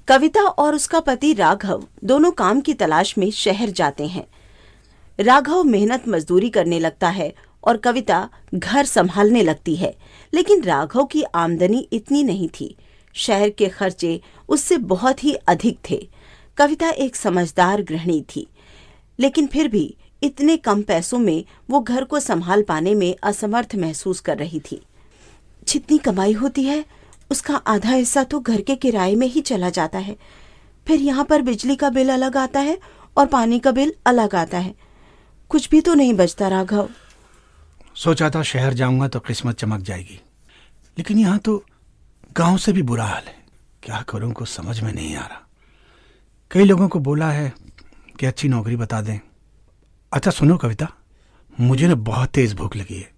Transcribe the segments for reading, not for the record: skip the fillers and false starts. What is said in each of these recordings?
कविता और उसका पति राघव दोनों काम की तलाश में शहर जाते हैं। राघव मेहनत मजदूरी करने लगता है और कविता घर संभालने लगती है, लेकिन राघव की आमदनी इतनी नहीं थी। शहर के खर्चे उससे बहुत ही अधिक थे। कविता एक समझदार गृहिणी थी, लेकिन फिर भी इतने कम पैसों में वो घर को संभाल पाने में असमर्थ महसूस कर रही थी। जितनी कमाई होती है उसका आधा हिस्सा तो घर के किराए में ही चला जाता है। फिर यहाँ पर बिजली का बिल अलग आता है और पानी का बिल अलग आता है। कुछ भी तो नहीं बचता राघव। सोचा था शहर जाऊंगा तो किस्मत चमक जाएगी, लेकिन यहाँ तो गांव से भी बुरा हाल है। क्या करूं कुछ समझ में नहीं आ रहा। कई लोगों को बोला है कि अच्छी नौकरी बता दें। अच्छा सुनो कविता, मुझे ना बहुत तेज भूख लगी है।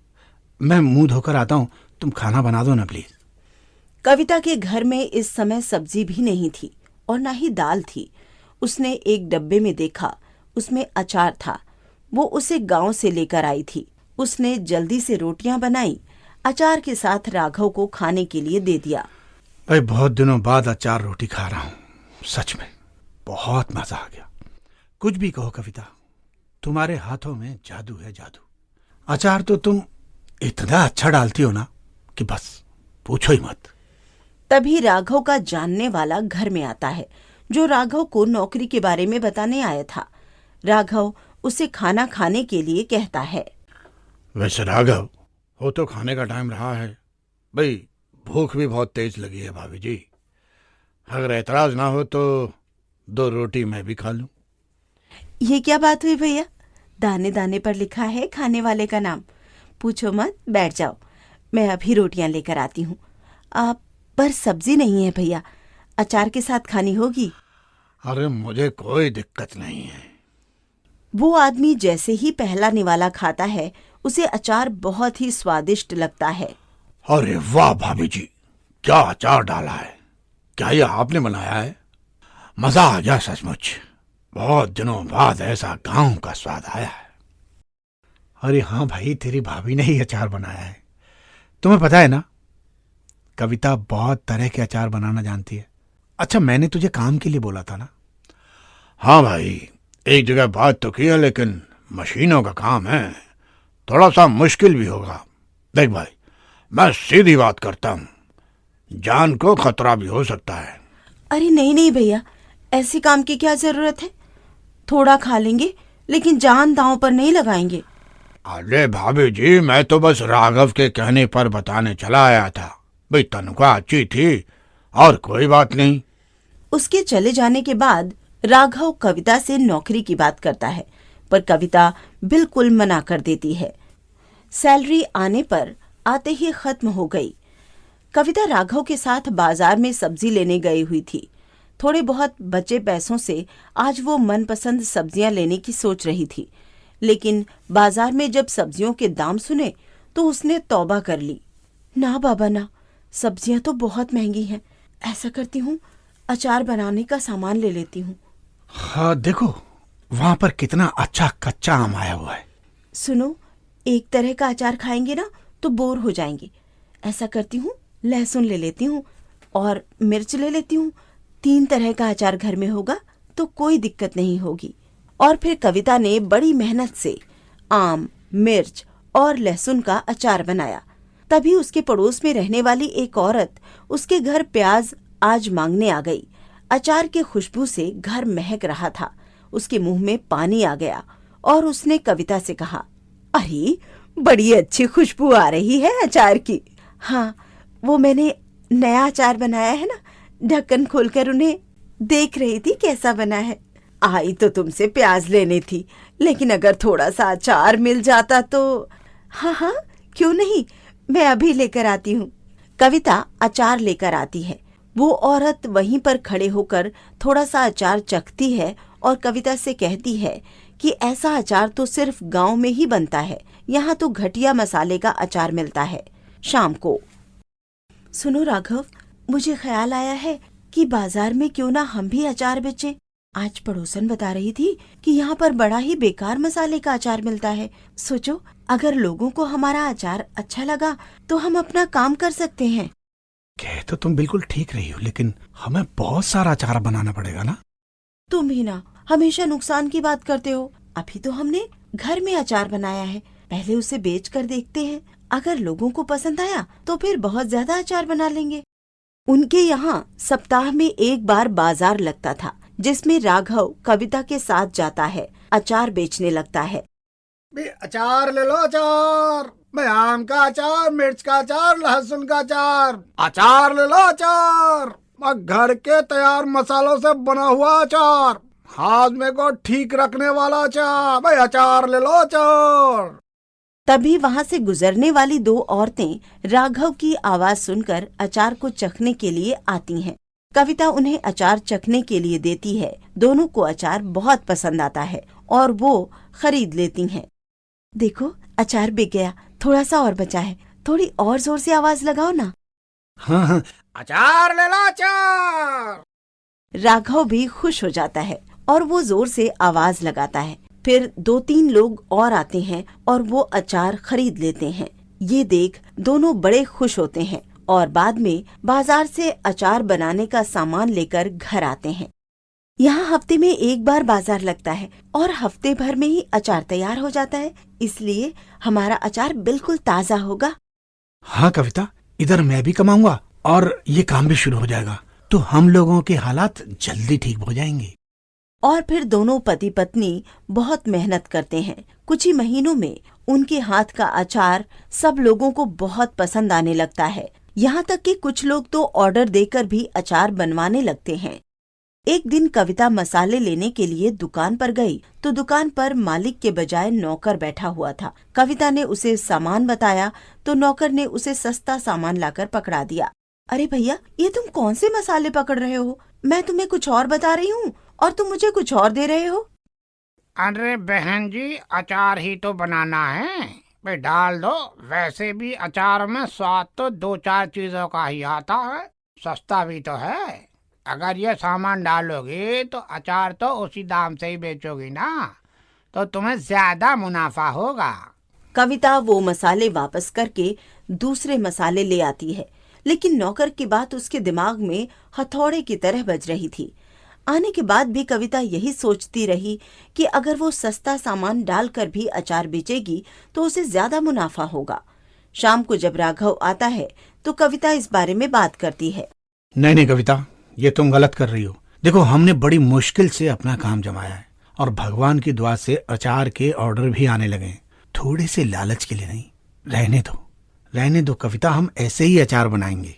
मैं मुंह धोकर आता हूँ, तुम खाना बना दो ना प्लीज। कविता के घर में इस समय सब्जी भी नहीं थी और ना ही दाल थी। उसने एक डब्बे में देखा, उसमें अचार था। वो उसे गांव से लेकर आई थी। उसने जल्दी से रोटियां बनाई, अचार के साथ राघव को खाने के लिए दे दिया। भाई बहुत दिनों बाद अचार रोटी खा रहा हूँ, सच में बहुत मजा आ गया। कुछ भी कहो कविता, तुम्हारे हाथों में जादू है, जादू। अचार तो तुम इतना अच्छा डालती हो ना कि बस पूछो ही मत। तभी राघव का जानने वाला घर में आता है, जो राघव को नौकरी के बारे में बताने आया था। राघव उसे खाना खाने के लिए कहता है। वैसे राघव, हो तो खाने का टाइम रहा है। भाई भूख भी बहुत तेज लगी है भाभी जी। अगर एतराज ना हो तो 2 रोटी मैं भी खा लूं। ये क्या बात हुई भैया? दाने दाने पर लिखा है खाने वाले का नाम। पूछो मत, बैठ जाओ, मैं अभी रोटियां लेकर आती हूँ। आप पर सब्जी नहीं है भैया, अचार के साथ खानी होगी। अरे मुझे कोई दिक्कत नहीं है। वो आदमी जैसे ही पहला निवाला खाता है, उसे अचार बहुत ही स्वादिष्ट लगता है। अरे वाह भाभी जी, क्या अचार डाला है। क्या ये आपने बनाया है? मजा आ गया सचमुच। बहुत दिनों बाद ऐसा गांव का स्वाद आया है। अरे हाँ भाई, तेरी भाभी ने ही अचार बनाया है। तुम्हें पता है ना, कविता बहुत तरह के अचार बनाना जानती है। अच्छा मैंने तुझे काम के लिए बोला था ना? हाँ भाई, एक जगह बात तो की है, लेकिन मशीनों का काम है, थोड़ा सा मुश्किल भी होगा। देख भाई, मैं सीधी बात करता हूँ, जान को खतरा भी हो सकता है। अरे नहीं नहीं भैया, ऐसे काम की क्या जरूरत है। थोड़ा खा लेंगे, लेकिन जान दांव पर नहीं लगाएंगे। अरे भाभी जी, मैं तो बस राघव के कहने पर बताने चला आया था। भाई तनख्वाह अच्छी थी और कोई बात नहीं। उसके चले जाने के बाद राघव कविता से नौकरी की बात करता है, पर कविता बिल्कुल मना कर देती है। सैलरी आने पर आते ही खत्म हो गई। कविता राघव के साथ बाजार में सब्जी लेने गई हुई थी। थोड़े बहुत बचे पैसों से आज वो मनपसंद सब्जियां लेने की सोच रही थी, लेकिन बाजार में जब सब्जियों के दाम सुने तो उसने तौबा कर ली। ना बाबा ना, सब्जियां तो बहुत महंगी हैं। ऐसा करती हूँ, अचार बनाने का सामान ले लेती हूँ। हाँ देखो, वहां पर कितना अच्छा कच्चा आम आया हुआ है। सुनो, एक तरह का अचार खाएंगे ना तो बोर हो जाएंगे। ऐसा करती हूँ, लहसुन ले लेती हूँ और मिर्च ले लेती हूँ। 3 तरह का अचार घर में होगा तो कोई दिक्कत नहीं होगी। और फिर कविता ने बड़ी मेहनत से आम, मिर्च और लहसुन का अचार बनाया। तभी उसके पड़ोस में रहने वाली एक औरत उसके घर प्याज आज मांगने आ गई। अचार की खुशबू से घर महक रहा था। उसके मुंह में पानी आ गया और उसने कविता से कहा, अरे बड़ी अच्छी खुशबू आ रही है अचार की। हाँ, वो मैंने नया अचार बनाया है ना, ढक्कन खोलकर उन्हें देख रही थी कैसा बना है। आई तो तुमसे प्याज लेनी थी, लेकिन अगर थोड़ा सा अचार मिल जाता तो। हाँ हाँ, क्यों नहीं, मैं अभी लेकर आती हूँ। कविता अचार लेकर आती है। वो औरत वहीं पर खड़े होकर थोड़ा सा अचार चखती है और कविता से कहती है कि ऐसा अचार तो सिर्फ गांव में ही बनता है, यहाँ तो घटिया मसाले का अचार मिलता है। शाम को, सुनो राघव, मुझे ख्याल आया है कि बाजार में क्यों ना हम भी अचार बेचें। आज पड़ोसन बता रही थी कि यहाँ पर बड़ा ही बेकार मसाले का अचार मिलता है। सोचो, अगर लोगों को हमारा अचार अच्छा लगा तो हम अपना काम कर सकते हैं। कह तो तुम बिल्कुल ठीक रही हो, लेकिन हमें बहुत सारा अचार बनाना पड़ेगा ना। तुम भी ना हमेशा नुकसान की बात करते हो। अभी तो हमने घर में अचार बनाया है, पहले उसे बेच कर देखते हैं। अगर लोगों को पसंद आया तो फिर बहुत ज्यादा अचार बना लेंगे। उनके यहाँ सप्ताह में एक बार बाजार लगता था, जिसमें राघव कविता के साथ जाता है, अचार बेचने लगता है। अचार ले लो अचार, मैं आम का अचार, मिर्च का अचार, लहसुन का अचार। अचार ले लो अचार, मैं घर के तैयार मसालों से बना हुआ अचार, हाजमे को ठीक रखने वाला अचार। भाई अचार ले लो अचार। तभी वहाँ से गुजरने वाली दो औरतें राघव की आवाज सुनकर अचार को चखने के लिए आती हैं। कविता उन्हें अचार चखने के लिए देती है। दोनों को अचार बहुत पसंद आता है और वो खरीद लेती हैं। देखो अचार बिक गया, थोड़ा सा और बचा है, थोड़ी और जोर से आवाज लगाओ ना। हाँ, अचार ले लो अचार। राघव भी खुश हो जाता है और वो जोर से आवाज लगाता है। फिर 2-3 लोग और आते हैं और वो अचार खरीद लेते हैं। ये देख दोनों बड़े खुश होते हैं और बाद में बाजार से अचार बनाने का सामान लेकर घर आते हैं। यहाँ हफ्ते में एक बार बाजार लगता है और हफ्ते भर में ही अचार तैयार हो जाता है, इसलिए हमारा अचार बिल्कुल ताज़ा होगा। हाँ कविता, इधर मैं भी कमाऊंगा और ये काम भी शुरू हो जाएगा, तो हम लोगों के हालात जल्दी ठीक हो जाएंगे। और फिर दोनों पति पत्नी बहुत मेहनत करते हैं। कुछ ही महीनों में उनके हाथ का अचार सब लोगों को बहुत पसंद आने लगता है। यहाँ तक कि कुछ लोग तो ऑर्डर देकर भी अचार बनवाने लगते हैं। एक दिन कविता मसाले लेने के लिए दुकान पर गई तो दुकान पर मालिक के बजाय नौकर बैठा हुआ था। कविता ने उसे सामान बताया तो नौकर ने उसे सस्ता सामान लाकर पकड़ा दिया। अरे भैया, ये तुम कौन से मसाले पकड़ रहे हो? मैं तुम्हें कुछ और बता रही हूँ और तुम मुझे कुछ और दे रहे हो। अरे बहन जी, अचार ही तो बनाना है, भाई डाल दो। वैसे भी अचार में स्वाद तो 2-4 चीजों का ही आता है, सस्ता भी तो है। अगर ये सामान डालोगी तो अचार तो उसी दाम से ही बेचोगी ना, तो तुम्हें ज्यादा मुनाफा होगा। कविता वो मसाले वापस करके दूसरे मसाले ले आती है, लेकिन नौकर की बात उसके दिमाग में हथौड़े की तरह बज रही थी। आने के बाद भी कविता यही सोचती रही कि अगर वो सस्ता सामान डालकर भी अचार बेचेगी तो उसे ज्यादा मुनाफा होगा। शाम को जब राघव आता है तो कविता इस बारे में बात करती है। नहीं कविता, ये तुम गलत कर रही हो। देखो, हमने बड़ी मुश्किल से अपना काम जमाया है और भगवान की दुआ से अचार के ऑर्डर भी आने लगे हैं। थोड़े से लालच के लिए नहीं, रहने दो कविता, हम ऐसे ही अचार बनाएंगे।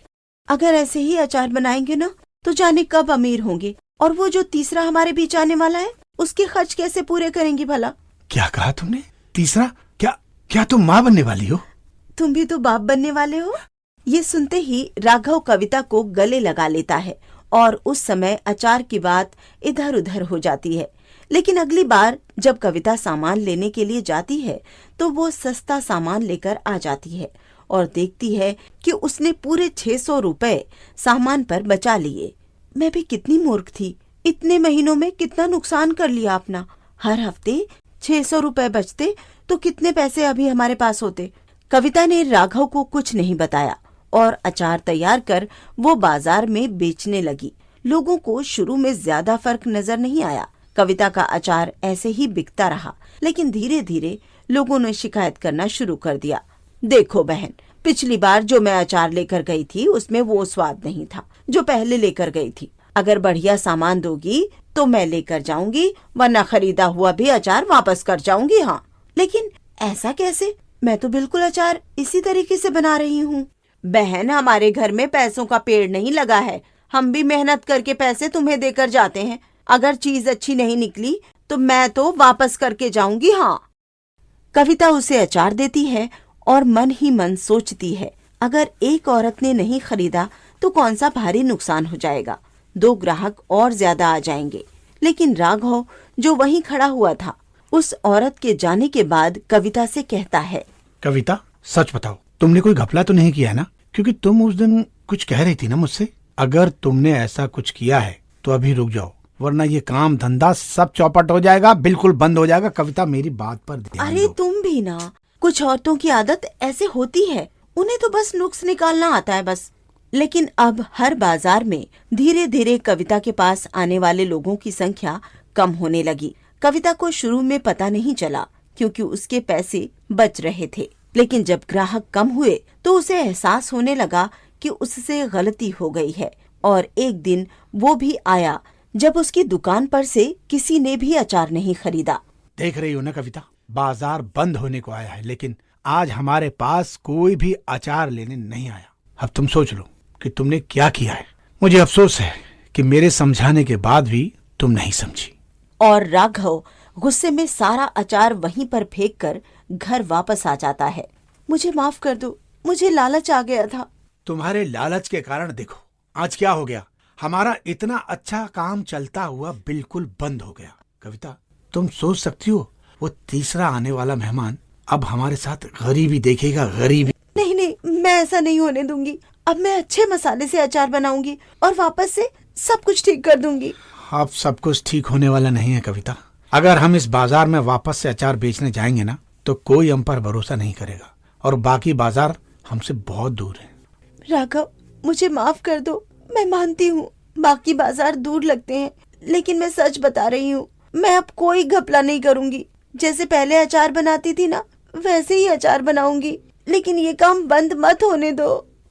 अगर ऐसे ही अचार बनाएंगे ना तो जाने कब अमीर होंगे, और वो जो तीसरा हमारे बीच आने वाला है उसके खर्च कैसे पूरे करेंगी भला? क्या कहा तुमने? तीसरा? क्या तुम माँ बनने वाली हो? तुम भी तो बाप बनने वाले हो। ये सुनते ही राघव कविता को गले लगा लेता है और उस समय अचार की बात इधर उधर हो जाती है। लेकिन अगली बार जब कविता सामान लेने के लिए जाती है तो वो सस्ता सामान लेकर आ जाती है और देखती है कि उसने पूरे 600 रुपए सामान पर बचा लिए। मैं भी कितनी मूर्ख थी, इतने महीनों में कितना नुकसान कर लिया अपना। हर हफ्ते 600 रुपए बचते तो कितने पैसे अभी हमारे पास होते। कविता ने राघव को कुछ नहीं बताया और अचार तैयार कर वो बाजार में बेचने लगी। लोगों को शुरू में ज्यादा फर्क नजर नहीं आया। कविता का अचार ऐसे ही बिकता रहा, लेकिन धीरे धीरे लोगों ने शिकायत करना शुरू कर दिया। देखो बहन, पिछली बार जो मैं अचार लेकर गई थी उसमें वो स्वाद नहीं था जो पहले लेकर गई थी। अगर बढ़िया सामान दोगी तो मैं लेकर जाऊंगी, वरना खरीदा हुआ भी अचार वापस कर जाऊंगी। हाँ, लेकिन ऐसा कैसे? मैं तो बिल्कुल अचार इसी तरीके से बना रही हूँ। बहन, हमारे घर में पैसों का पेड़ नहीं लगा है, हम भी मेहनत करके पैसे तुम्हें देकर जाते हैं। अगर चीज अच्छी नहीं निकली तो मैं तो वापस करके जाऊंगी। हाँ। कविता उसे अचार देती है और मन ही मन सोचती है, अगर एक औरत ने नहीं खरीदा तो कौन सा भारी नुकसान हो जाएगा, 2 ग्राहक और ज्यादा आ जाएंगे। लेकिन राघव जो वहीं खड़ा हुआ था, उस औरत के जाने के बाद कविता से कहता है, कविता सच बताओ, तुमने कोई घपला तो नहीं किया ना? क्योंकि तुम उस दिन कुछ कह रही थी ना मुझसे। अगर तुमने ऐसा कुछ किया है तो अभी रुक जाओ, वरना ये काम धंधा सब चौपट हो जाएगा, बिल्कुल बंद हो जाएगा। कविता, मेरी बात पर ध्यान दो। अरे तुम भी ना, कुछ औरतों की आदत ऐसे होती है, उन्हें तो बस नुक्स निकालना आता है बस। लेकिन अब हर बाजार में धीरे धीरे कविता के पास आने वाले लोगों की संख्या कम होने लगी। कविता को शुरू में पता नहीं चला क्योंकि उसके पैसे बच रहे थे, लेकिन जब ग्राहक कम हुए तो उसे एहसास होने लगा कि उससे गलती हो गई है। और एक दिन वो भी आया जब उसकी दुकान पर से किसी ने भी अचार नहीं खरीदा। देख रही हो ना कविता, बाजार बंद होने को आया है, लेकिन आज हमारे पास कोई भी अचार लेने नहीं आया। अब तुम सोच लो कि तुमने क्या किया है। मुझे अफसोस है कि मेरे समझाने के बाद भी तुम नहीं समझी। और राघव गुस्से में सारा अचार वहीं पर फेंक कर घर वापस आ जाता है। मुझे माफ कर दो, मुझे लालच आ गया था। तुम्हारे लालच के कारण देखो आज क्या हो गया। हमारा इतना अच्छा काम चलता हुआ बिल्कुल बंद हो गया। कविता, तुम सोच सकती हो वो तीसरा आने वाला मेहमान अब हमारे साथ गरीबी देखेगा, गरीबी। नहीं नहीं, मैं ऐसा नहीं होने दूंगी। अब मैं अच्छे मसाले से अचार बनाऊंगी और वापस से सब कुछ ठीक कर दूंगी। अब सब कुछ ठीक होने वाला नहीं है कविता। अगर हम इस बाजार में वापस से अचार बेचने जाएंगे ना तो कोई हम पर भरोसा नहीं करेगा और बाकी बाजार हमसे बहुत दूर है। राघव, मुझे माफ कर दो। मैं मानती हूँ बाकी बाजार दूर लगते हैं, लेकिन मैं सच बता रही हूँ, मैं अब कोई घपला नहीं करूंगी। जैसे पहले अचार बनाती थी ना वैसे ही अचार बनाऊंगी, लेकिन ये काम बंद मत होने दो।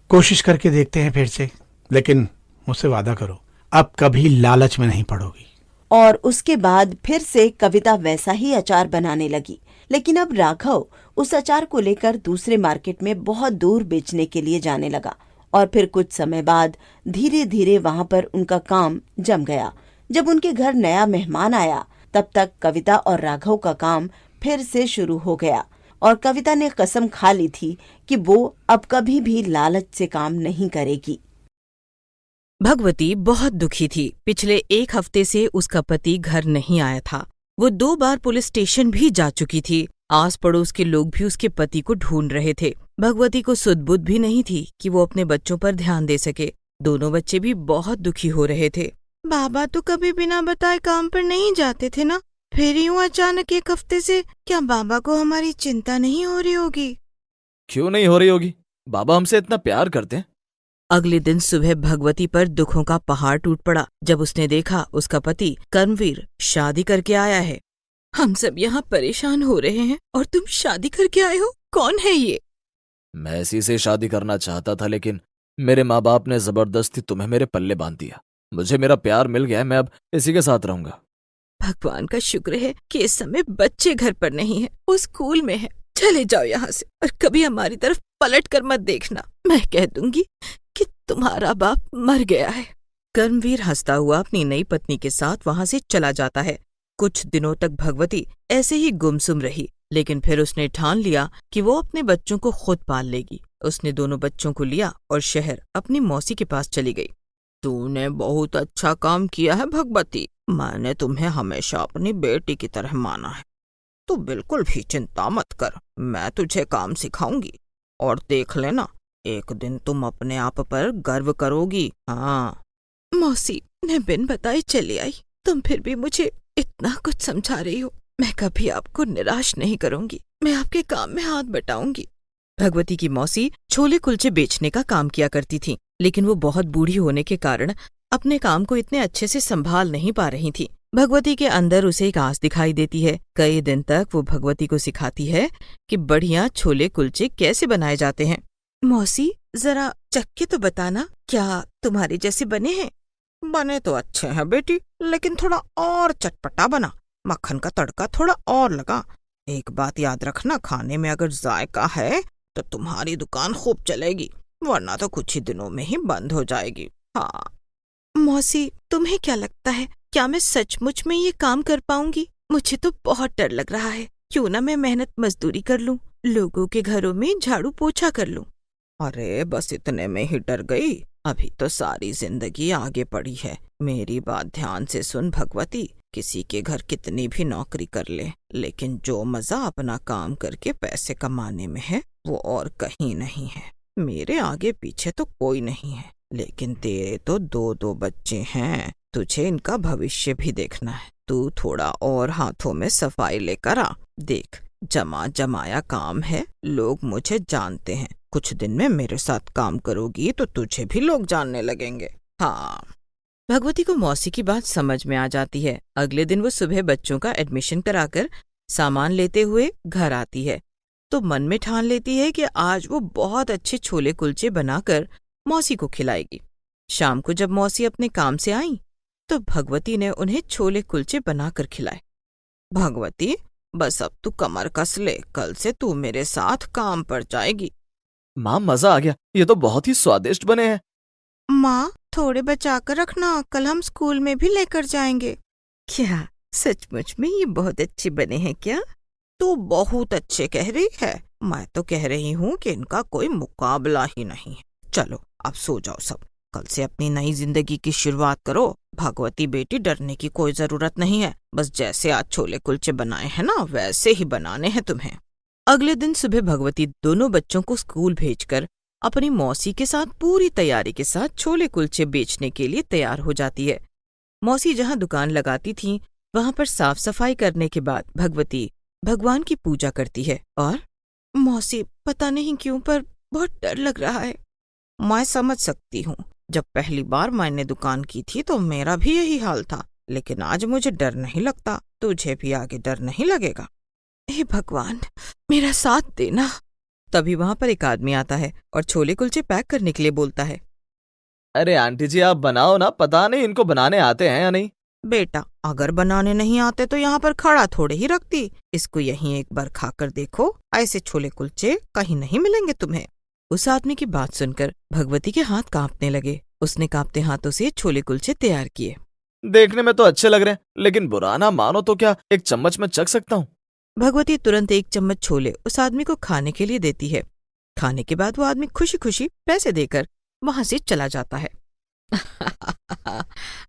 कोशिश करके देखते हैं फिर से, लेकिन मुझसे वादा करो अब कभी लालच में नहीं पड़ोगी। और उसके बाद फिर से कविता वैसा ही अचार बनाने लगी, लेकिन अब राघव उस अचार को लेकर दूसरे मार्केट में बहुत दूर बेचने के लिए जाने लगा। और फिर कुछ समय बाद धीरे धीरे वहां पर उनका काम जम गया। जब उनके घर नया मेहमान आया तब तक कविता और राघव का काम फिर से शुरू हो गया और कविता ने कसम खा ली थी कि वो अब कभी भी लालच से काम नहीं करेगी। भगवती बहुत दुखी थी। पिछले 1 हफ्ते से उसका पति घर नहीं आया था। वो 2 बार पुलिस स्टेशन भी जा चुकी थी। आस पड़ोस के लोग भी उसके पति को ढूंढ रहे थे। भगवती को सुध-बुध भी नहीं थी कि वो अपने बच्चों पर ध्यान दे सके। दोनों बच्चे भी बहुत दुखी हो रहे थे। बाबा तो कभी बिना बताए काम पर नहीं जाते थे ना, फिर यूं अचानक 1 हफ्ते से क्या बाबा को हमारी चिंता नहीं हो रही होगी? क्यों नहीं हो रही होगी? बाबा हमसे इतना प्यार करते हैं। अगले दिन सुबह भगवती पर दुखों का पहाड़ टूट पड़ा जब उसने देखा उसका पति कर्मवीर शादी करके आया है। हम सब यहाँ परेशान हो रहे हैं और तुम शादी करके आए हो? कौन है ये? मैं इसी से शादी करना चाहता था, लेकिन मेरे माँ बाप ने जबरदस्ती तुम्हें मेरे पल्ले बांध दिया। मुझे मेरा प्यार मिल गया है, मैं अब इसी के साथ रहूंगा। भगवान का शुक्र है कि इस समय बच्चे घर पर नहीं है, वो स्कूल में है। चले जाओ यहाँ से और कभी हमारी तरफ पलट कर मत देखना। मैं कह दूंगी कि तुम्हारा बाप मर गया है। कर्मवीर हंसता हुआ अपनी नई पत्नी के साथ वहां से चला जाता है। कुछ दिनों तक भगवती ऐसे ही गुमसुम रही, लेकिन फिर उसने ठान लिया कि वो अपने बच्चों को खुद पाल लेगी। उसने दोनों बच्चों को लिया और शहर अपनी मौसी के पास चली गई। तूने बहुत अच्छा काम किया है भगवती, मैंने तुम्हें हमेशा अपनी बेटी की तरह माना है। तू बिल्कुल भी चिंता मत कर, मैं तुझे काम सिखाऊंगी और देख लेना एक दिन तुम अपने आप पर गर्व करोगी। हाँ मौसी, मैं बिन बताए चली आई, तुम फिर भी मुझे इतना कुछ समझा रही हो। मैं कभी आपको निराश नहीं करूंगी, मैं आपके काम में हाथ बटाऊंगी। भगवती की मौसी छोले कुलचे बेचने का काम किया करती थी, लेकिन वो बहुत बूढ़ी होने के कारण अपने काम को इतने अच्छे से संभाल नहीं पा रही थी। भगवती के अंदर उसे एक आस दिखाई देती है। कई दिन तक वो भगवती को सिखाती है कि बढ़िया छोले कुलचे कैसे बनाए जाते हैं। मौसी, जरा चक्के तो बताना, क्या तुम्हारे जैसे बने हैं? बने तो अच्छे हैं बेटी, लेकिन थोड़ा और चटपटा बना, मक्खन का तड़का थोड़ा और लगा। एक बात याद रखना, खाने में अगर जायका है तो तुम्हारी दुकान खूब चलेगी, वरना तो कुछ ही दिनों में ही बंद हो जाएगी। हाँ मौसी, तुम्हें क्या लगता है, क्या मैं सचमुच में ये काम कर पाऊंगी? मुझे तो बहुत डर लग रहा है। क्यों ना मैं मेहनत मजदूरी कर लूं, लोगों के घरों में झाड़ू पोछा कर लूं। अरे बस इतने में ही डर गई, अभी तो सारी जिंदगी आगे पड़ी है। मेरी बात ध्यान से सुन भगवती, किसी के घर कितनी भी नौकरी कर ले, लेकिन जो मजा अपना काम करके पैसे कमाने में है वो और कहीं नहीं है। मेरे आगे पीछे तो कोई नहीं है, लेकिन तेरे तो 2-2 बच्चे हैं, तुझे इनका भविष्य भी देखना है। तू थोड़ा और हाथों में सफाई लेकर आ, देख जमा जमाया काम है, लोग मुझे जानते हैं। कुछ दिन में मेरे साथ काम करोगी तो तुझे भी लोग जानने लगेंगे। हाँ। भगवती को मौसी की बात समझ में आ जाती है। अगले दिन वो सुबह बच्चों का एडमिशन कराकर सामान लेते हुए घर आती है तो मन में ठान लेती है कि आज वो बहुत अच्छे छोले कुलचे बनाकर मौसी को खिलाएगी। शाम को जब मौसी अपने काम से आई तो भगवती ने उन्हें छोले कुलचे बनाकर खिलाए। भगवती, बस अब तू कमर कस ले, कल से तू मेरे साथ काम पर जाएगी। माँ, मजा आ गया, ये तो बहुत ही स्वादिष्ट बने हैं। माँ, थोड़े बचाकर रखना, कल हम स्कूल में भी लेकर जाएंगे। क्या सचमुच में ये बहुत अच्छे बने हैं क्या? तू बहुत अच्छे कह रही है, मैं तो कह रही हूँ कि इनका कोई मुकाबला ही नहीं है। चलो अब सो जाओ सब, कल से अपनी नई जिंदगी की शुरुआत करो। भगवती बेटी, डरने की कोई जरूरत नहीं है, बस जैसे आज छोले कुलचे बनाए हैं ना वैसे ही बनाने हैं तुम्हें। अगले दिन सुबह भगवती दोनों बच्चों को स्कूल भेजकर अपनी मौसी के साथ पूरी तैयारी के साथ छोले कुलचे बेचने के लिए तैयार हो जाती है। मौसी जहाँ दुकान लगाती थी वहां पर साफ सफाई करने के बाद भगवती भगवान की पूजा करती है। और मौसी, पता नहीं क्यों पर बहुत डर लग रहा है। मैं समझ सकती हूँ, जब पहली बार मैंने दुकान की थी तो मेरा भी यही हाल था, लेकिन आज मुझे डर नहीं लगता। तुझे भी आगे डर नहीं लगेगा। हे भगवान, मेरा साथ देना। तभी वहां पर एक आदमी आता है और छोले कुलचे पैक करने के लिए बोलता है। अरे आंटी जी, आप बनाओ ना, पता नहीं इनको बनाने आते हैं या नहीं। बेटा, अगर बनाने नहीं आते तो यहाँ पर खड़ा थोड़े ही रखती। इसको यहीं एक बार खाकर देखो, ऐसे छोले कुलचे कहीं नहीं मिलेंगे तुम्हें। उस आदमी की बात सुनकर भगवती के हाथ कांपने लगे। उसने कांपते हाथों से छोले कुलचे तैयार किए। देखने में तो अच्छे लग रहे हैं, लेकिन बुरा ना मानो तो क्या एक चम्मच में चख सकता हूँ? भगवती तुरंत एक चम्मच छोले उस आदमी को खाने के लिए देती है। खाने के बाद वो आदमी खुशी खुशी पैसे देकर वहां से चला जाता है।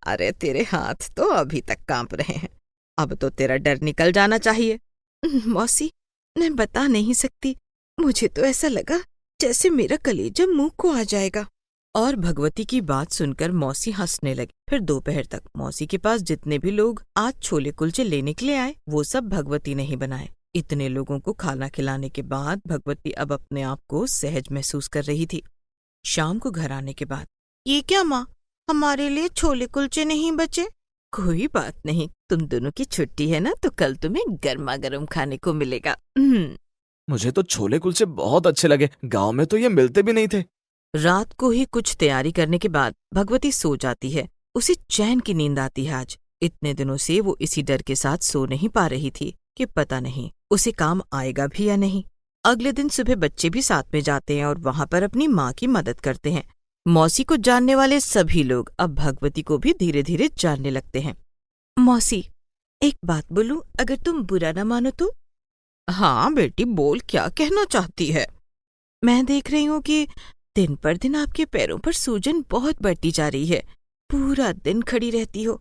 अरे तेरे हाथ तो अभी तक कांप रहे हैं, अब तो तेरा डर निकल जाना चाहिए। मौसी, मैं बता नहीं सकती, मुझे तो ऐसा लगा जैसे मेरा कलेजा मुंह को आ जाएगा। और भगवती की बात सुनकर मौसी हंसने लगी। फिर दोपहर तक मौसी के पास जितने भी लोग आज छोले कुलचे लेने के लिए आए वो सब भगवती ने ही बनाए। इतने लोगों को खाना खिलाने के बाद भगवती अब अपने आप को सहज महसूस कर रही थी। शाम को घर आने के बाद, ये क्या माँ, हमारे लिए छोले कुलचे नहीं बचे? कोई बात नहीं, तुम दोनों की छुट्टी है ना, तो कल तुम्हें गर्मा गर्म खाने को मिलेगा। मुझे तो छोले कुलचे बहुत अच्छे लगे, गांव में तो ये मिलते भी नहीं थे। रात को ही कुछ तैयारी करने के बाद भगवती सो जाती है। उसे चैन की नींद आती है। आज इतने दिनों से वो इसी डर के साथ सो नहीं पा रही थी कि पता नहीं उसे काम आएगा भी या नहीं। अगले दिन सुबह बच्चे भी साथ में जाते हैं और वहां पर अपनी माँ की मदद करते हैं। मौसी को जानने वाले सभी लोग अब भगवती को भी धीरे धीरे जानने लगते हैं। मौसी, एक बात बोलूं, अगर तुम बुरा न मानो तो? हाँ बेटी, बोल, क्या कहना चाहती है? मैं देख रही हूँ कि दिन पर दिन आपके पैरों पर सूजन बहुत बढ़ती जा रही है। पूरा दिन खड़ी रहती हो,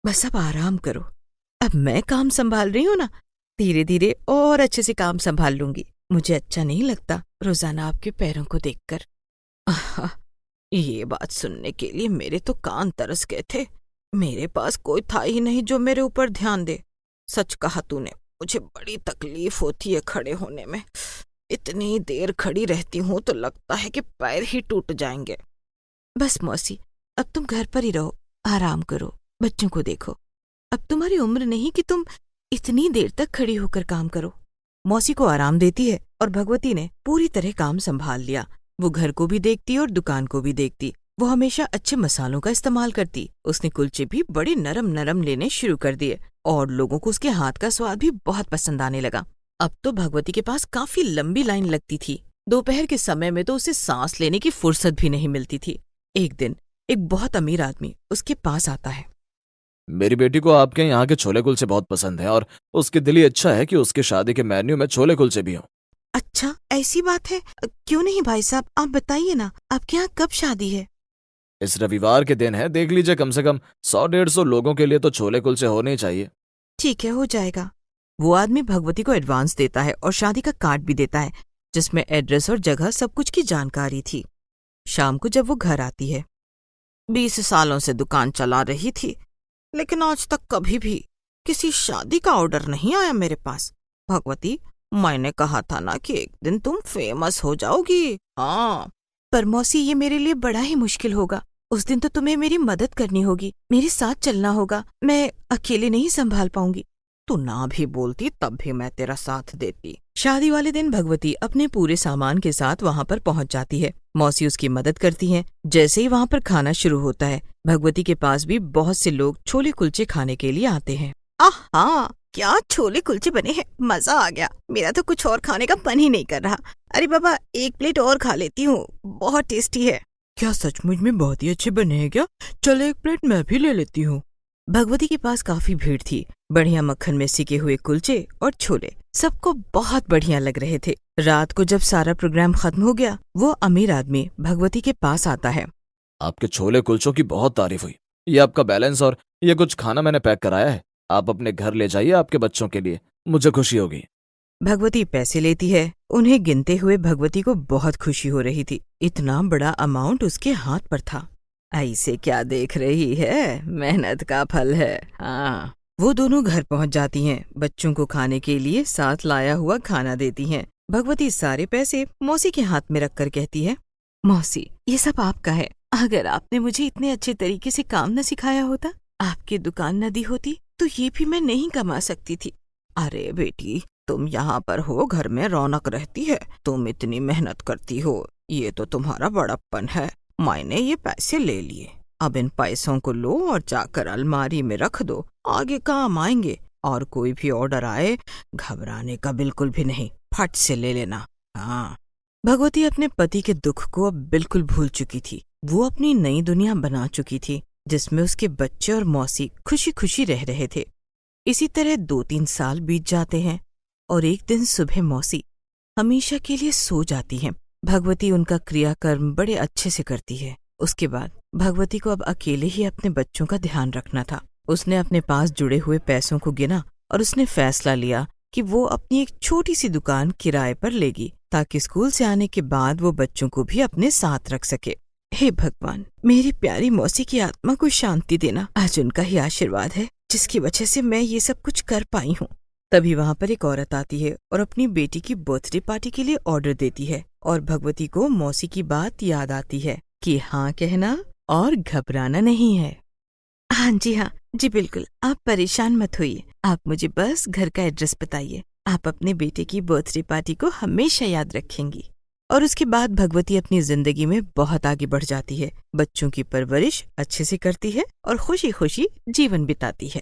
बस अब आराम करो। अब मैं काम संभाल रही हूँ ना, धीरे धीरे और अच्छे से काम संभाल लूंगी। मुझे अच्छा नहीं लगता रोजाना आपके पैरों को देखकर। ये बात सुनने के लिए मेरे तो कान तरस गए थे। मेरे पास कोई था ही नहीं जो मेरे ऊपर ध्यान दे। सच कहा तूने, मुझे बड़ी तकलीफ होती है खड़े होने में। इतनी देर खड़ी रहती हूँ तो लगता है कि पैर ही टूट जाएंगे। बस मौसी, अब तुम घर पर ही रहो, आराम करो, बच्चों को देखो। अब तुम्हारी उम्र नहीं कि तुम इतनी देर तक खड़ी होकर काम करो। मौसी को आराम देती है और भगवती ने पूरी तरह काम संभाल लिया। वो घर को भी देखती और दुकान को भी देखती। वो हमेशा अच्छे मसालों का इस्तेमाल करती। उसने कुलचे भी बड़े नरम नरम लेने शुरू कर दिए और लोगों को उसके हाथ का स्वाद भी बहुत पसंद आने लगा। अब तो भगवती के पास काफी लंबी लाइन लगती थी। दोपहर के समय में तो उसे सांस लेने की फुर्सत भी नहीं मिलती थी। एक दिन एक बहुत अमीर आदमी उसके पास आता है। मेरी बेटी को आपके यहाँ के छोले कुलचे बहुत पसंद हैं और उसके दिल ही अच्छा है कि उसके शादी के मेन्यू में छोले कुलचे भी हों। अच्छा, ऐसी बात है? क्यों नहीं भाई साहब, आप बताइए ना, आपके यहाँ कब शादी है? इस रविवार के दिन है, देख लीजिए, कम से कम 100-150 लोगों के लिए तो छोले कुलचे होने ही चाहिए। ठीक है, हो जाएगा। वो आदमी भगवती को एडवांस देता है और शादी का कार्ड भी देता है जिसमें एड्रेस और जगह सब कुछ की जानकारी थी। शाम को जब वो घर आती है, 20 सालों से दुकान चला रही थी, लेकिन आज तक कभी भी किसी शादी का ऑर्डर नहीं आया मेरे पास। भगवती, मैंने कहा था ना कि एक दिन तुम फेमस हो जाओगी। हाँ, पर मौसी ये मेरे लिए बड़ा ही मुश्किल होगा। उस दिन तो तुम्हें मेरी मदद करनी होगी, मेरे साथ चलना होगा, मैं अकेले नहीं संभाल पाऊंगी। तू ना भी बोलती तब भी मैं तेरा साथ देती। शादी वाले दिन भगवती अपने पूरे सामान के साथ वहाँ पर पहुँच जाती है। मौसी उसकी मदद करती है। जैसे ही वहाँ पर खाना शुरू होता है, भगवती के पास भी बहुत से लोग छोले कुलचे खाने के लिए आते हैं। आहा, क्या छोले कुलचे बने हैं, मजा आ गया। मेरा तो कुछ और खाने का मन ही नहीं कर रहा। अरे बाबा, एक प्लेट और खा लेती हूँ, बहुत टेस्टी है। क्या सचमुच में बहुत ही अच्छे बने हैं क्या? चलो एक प्लेट मैं भी ले लेती हूँ। भगवती के पास काफी भीड़ थी। बढ़िया मक्खन में सिके हुए कुलचे और छोले सबको बहुत बढ़िया लग रहे थे। रात को जब सारा प्रोग्राम खत्म हो गया, वो अमीर आदमी भगवती के पास आता है। आपके छोले कुलचों की बहुत तारीफ हुई। ये आपका बैलेंस और ये कुछ खाना मैंने पैक कराया है, आप अपने घर ले जाइए आपके बच्चों के लिए, मुझे खुशी होगी। भगवती पैसे लेती है। उन्हें गिनते हुए भगवती को बहुत खुशी हो रही थी। इतना बड़ा अमाउंट उसके हाथ पर था। ऐसे क्या देख रही है, मेहनत का फल है। हाँ। वो दोनों घर पहुंच जाती हैं। बच्चों को खाने के लिए साथ लाया हुआ खाना देती हैं। भगवती सारे पैसे मौसी के हाथ में रखकर कहती है, मौसी, ये सब आपका है। अगर आपने मुझे इतने अच्छे तरीके से काम न सिखाया होता, आपकी दुकान न दी होती, तो ये भी मैं नहीं कमा सकती थी। अरे बेटी, तुम यहाँ पर हो, घर में रौनक रहती है, तुम इतनी मेहनत करती हो, ये तो तुम्हारा बड़प्पन है। मैंने ये पैसे ले लिए, अब इन पैसों को लो और जाकर अलमारी में रख दो, आगे काम आएंगे। और कोई भी ऑर्डर आए, घबराने का बिल्कुल भी नहीं, फट से ले लेना। हाँ। भगवती अपने पति के दुख को अब बिल्कुल भूल चुकी थी। वो अपनी नई दुनिया बना चुकी थी, जिसमें उसके बच्चे और मौसी खुशी खुशी रह रहे थे। इसी तरह 2-3 साल बीत जाते हैं और एक दिन सुबह मौसी हमेशा के लिए सो जाती हैं। भगवती उनका क्रियाकर्म बड़े अच्छे से करती है। उसके बाद भगवती को अब अकेले ही अपने बच्चों का ध्यान रखना था। उसने अपने पास जुड़े हुए पैसों को गिना और उसने फैसला लिया कि वो अपनी एक छोटी सी दुकान किराए पर लेगी, ताकि स्कूल से आने के बाद वो बच्चों को भी अपने साथ रख सके। हे भगवान, मेरी प्यारी मौसी की आत्मा को शांति देना। आज उनका ही आशीर्वाद है जिसकी वजह से मैं ये सब कुछ कर पाई हूँ। तभी वहाँ पर एक औरत आती है और अपनी बेटी की बर्थडे पार्टी के लिए ऑर्डर देती है। और भगवती को मौसी की बात याद आती है कि हाँ कहना और घबराना नहीं है। हाँ जी, हाँ जी, बिल्कुल, आप परेशान मत होइए। आप मुझे बस घर का एड्रेस बताइए। आप अपने बेटे की बर्थडे पार्टी को हमेशा याद रखेंगी। और उसके बाद भगवती अपनी जिंदगी में बहुत आगे बढ़ जाती है। बच्चों की परवरिश अच्छे से करती है और खुशी खुशी जीवन बिताती है।